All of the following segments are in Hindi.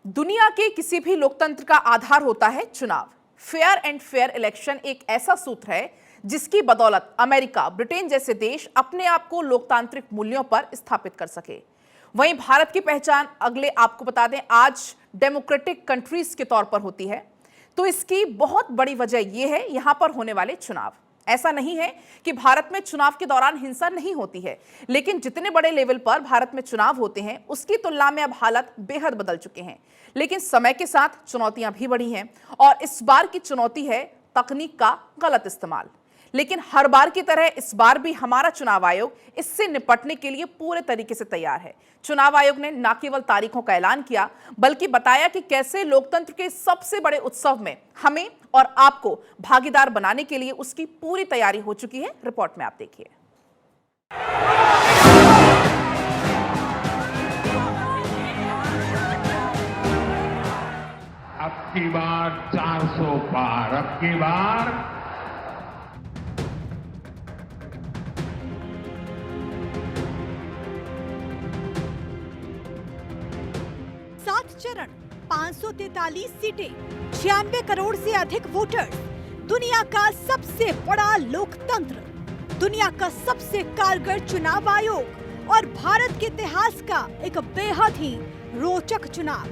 दुनिया के किसी भी लोकतंत्र का आधार होता है चुनाव। फेयर एंड फेयर इलेक्शन एक ऐसा सूत्र है जिसकी बदौलत अमेरिका, ब्रिटेन जैसे देश अपने आप को लोकतांत्रिक मूल्यों पर स्थापित कर सके। वहीं भारत की पहचान अगले आपको बता दें आज डेमोक्रेटिक कंट्रीज के तौर पर होती है। तो इसकी बहुत बड़ी वजह यह है यहां पर होने वाले चुनाव। ऐसा नहीं है कि भारत में चुनाव के दौरान हिंसा नहीं होती है, लेकिन जितने बड़े लेवल पर भारत में चुनाव होते हैं उसकी तुलना में अब हालत बेहद बदल चुके हैं। लेकिन समय के साथ चुनौतियां भी बढ़ी हैं और इस बार की चुनौती है तकनीक का गलत इस्तेमाल। लेकिन हर बार की तरह इस बार भी हमारा चुनाव आयोग इससे निपटने के लिए पूरे तरीके से तैयार है। चुनाव आयोग ने न केवल तारीखों का ऐलान किया बल्कि बताया कि कैसे लोकतंत्र के सबसे बड़े उत्सव में हमें और आपको भागीदार बनाने के लिए उसकी पूरी तैयारी हो चुकी है। रिपोर्ट में आप देखिए। अब की बार 400 पार, अब की बार 7 चरण, 543 सीटें, 96 करोड़ से अधिक वोटर्स, दुनिया का सबसे बड़ा लोकतंत्र, दुनिया का सबसे कारगर चुनाव आयोग और भारत के इतिहास का एक बेहद ही रोचक चुनाव।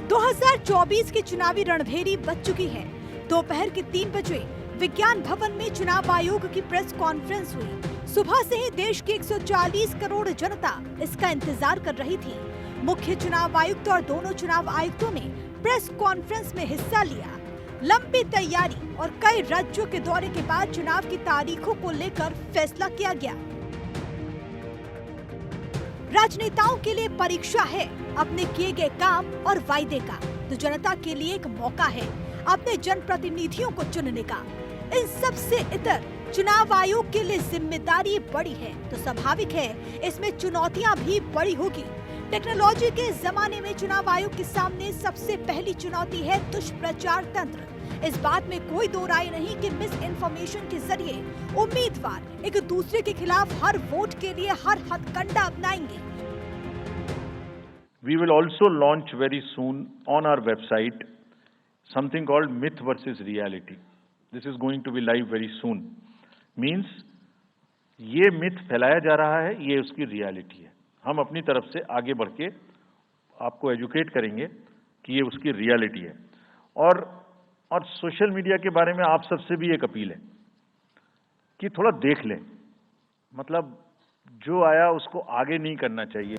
2024 की चुनावी रणभेरी बज चुकी है। दोपहर के 3 बजे विज्ञान भवन में चुनाव आयोग की प्रेस कॉन्फ्रेंस हुई। सुबह से ही देश की 140 करोड़ जनता इसका इंतजार कर रही थी। मुख्य चुनाव आयुक्त और दोनों चुनाव आयुक्तों ने प्रेस कॉन्फ्रेंस में हिस्सा लिया। लंबी तैयारी और कई राज्यों के दौरे के बाद चुनाव की तारीखों को लेकर फैसला किया गया। राजनेताओं के लिए परीक्षा है अपने किए गए काम और वायदे का, तो जनता के लिए एक मौका है अपने जनप्रतिनिधियों को चुनने का। इन सब से इतर चुनाव आयोग के लिए जिम्मेदारी बड़ी है, तो स्वाभाविक है इसमें चुनौतियां भी बड़ी होगी। टेक्नोलॉजी के जमाने में चुनाव आयोग के सामने सबसे पहली चुनौती है दुष्प्रचार तंत्र। इस बात में कोई दो राय नहीं कि मिस इन्फॉर्मेशन के जरिए उम्मीदवार एक दूसरे के खिलाफ हर वोट के लिए हर हथकंडा अपनाएंगे। We will also launch very soon on our website something called myth versus reality. This is going to be live very soon. Means ये मिथ फैलाया जा रहा है, ये उसकी रियलिटी है। हम अपनी तरफ से आगे बढ़ के आपको एजुकेट करेंगे कि ये उसकी रियलिटी है। और सोशल मीडिया के बारे में आप सबसे भी एक अपील है कि थोड़ा देख लें, मतलब जो आया उसको आगे नहीं करना चाहिए।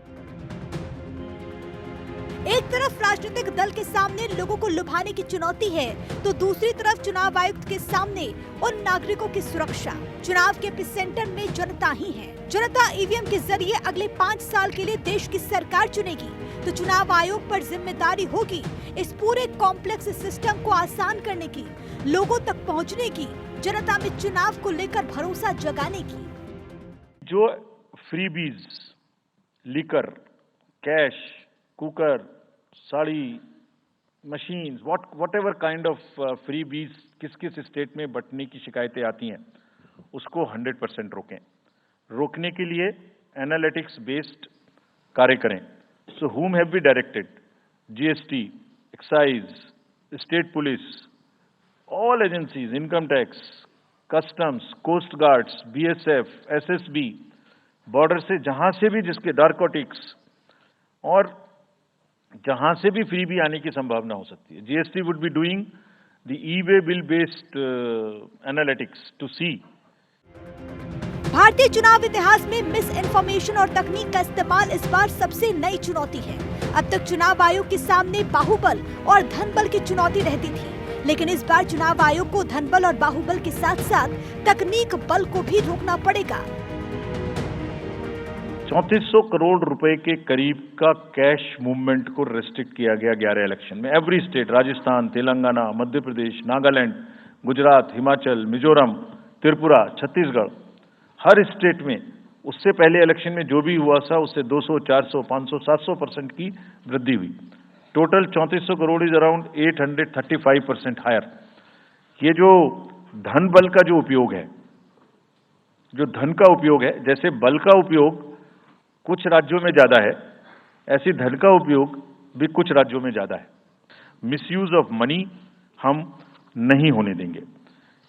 एक तरफ राजनीतिक दल के सामने लोगों को लुभाने की चुनौती है, तो दूसरी तरफ चुनाव आयुक्त के सामने उन नागरिकों की सुरक्षा। चुनाव के एपिसेंटर में जनता ही है। जनता ईवीएम के जरिए अगले 5 साल के लिए देश की सरकार चुनेगी, तो चुनाव आयोग पर जिम्मेदारी होगी इस पूरे कॉम्प्लेक्स सिस्टम को आसान करने की, लोगों तक पहुँचने की, जनता में चुनाव को लेकर भरोसा जगाने की। जो freebies, liquor, cash, cooker, sari, machines, whatever kind of freebies किस किस स्टेट में बंटने की शिकायतें आती हैं, उसको 100% रोकें। रोकने के लिए एनालिटिक्स बेस्ड कार्य करें। So whom have we directed? GST, excise, state police, all agencies, income tax, customs, coast guards, BSF, SSB, border से जहां से भी जिसके नारकोटिक्स और जहां से भी फ्री भी आने की संभावना हो सकती है। GST would be doing the e-way bill based analytics to see. भारतीय चुनाव इतिहास में मिस इन्फॉर्मेशन और तकनीक का इस्तेमाल इस बार सबसे नई चुनौती है। अब तक चुनाव आयोग के सामने बाहुबल और धनबल की चुनौती रहती थी, लेकिन इस बार चुनाव आयोग को धनबल और बाहुबल के साथ साथ तकनीक बल को भी रोकना पड़ेगा। 3400 करोड़ रुपए के करीब का कैश मूवमेंट को रेस्ट्रिक्ट किया गया 11 इलेक्शन में। एवरी स्टेट, राजस्थान, तेलंगाना, मध्य प्रदेश, नागालैंड, गुजरात, हिमाचल, मिजोरम, त्रिपुरा, छत्तीसगढ़, हर स्टेट में उससे पहले इलेक्शन में जो भी हुआ था उससे 200, 400, 500, 700% की वृद्धि हुई। Total 3400 crore is around 835% higher. ये जो धन बल का जो उपयोग है, जो धन का उपयोग है, जैसे बल का उपयोग कुछ राज्यों में ज्यादा है, ऐसी धन का उपयोग भी कुछ राज्यों में ज्यादा है। मिसयूज ऑफ मनी हम नहीं होने देंगे।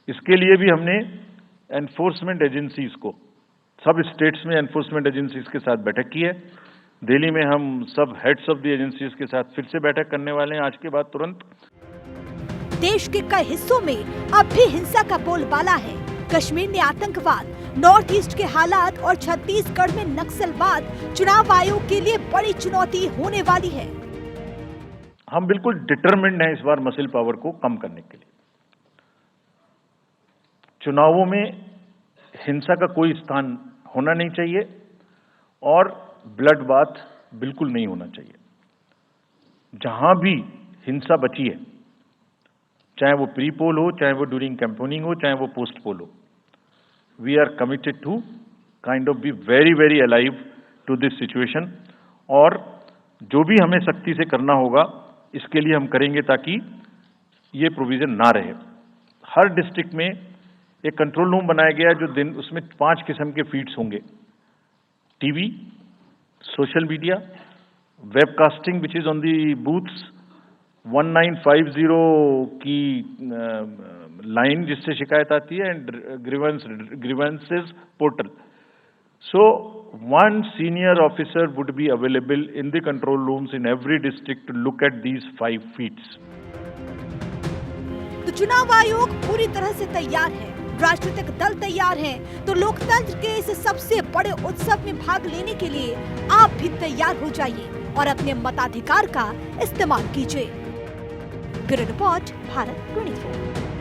इसके लिए भी हमने एनफोर्समेंट एजेंसीज को, सब स्टेट्स में एनफोर्समेंट एजेंसीज के साथ बैठक की है। दिल्ली में हम सब हेड्स ऑफ द एजेंसीज के साथ फिर से बैठक करने वाले हैं आज के बाद तुरंत। देश के कई हिस्सों में अब भी हिंसा का बोलबाला है। कश्मीर में आतंकवाद, नॉर्थ ईस्ट के हालात और छत्तीसगढ़ में नक्सलवाद चुनाव आयोग के लिए बड़ी चुनौती होने वाली है। हम बिल्कुल डिटरमिन्ड हैं इस बार मसल पावर को कम करने के लिए। चुनावों में हिंसा का कोई स्थान होना नहीं चाहिए और ब्लड बाथ बिल्कुल नहीं होना चाहिए। जहां भी हिंसा बची है, चाहे वो प्री पोल हो, चाहे वो ड्यूरिंग कैंपेनिंग हो, चाहे वो पोस्ट पोल हो, we are committed to kind of be very very alive to this situation. और जो भी हमें सख्ती से करना होगा इसके लिए हम करेंगे ताकि ये प्रोविजन ना रहे। हर डिस्ट्रिक्ट में एक कंट्रोल रूम बनाया गया है, जो दिन उसमें 5 किस्म के फीड्स होंगे। TV, social media, webcasting which is on the booths, 1950 की लाइन जिससे शिकायत आती है, and grievances portal. So one senior officer would be available in the control rooms in every district to look at these 5 feats. तो चुनाव आयोग पूरी तरह से तैयार है, राजनीतिक दल तैयार हैं, तो लोकतंत्र के इस सबसे बड़े उत्सव में भाग लेने के लिए आप भी तैयार हो जाइए और अपने मताधिकार का इस्तेमाल कीजिए। Bureau report, Bharat 24।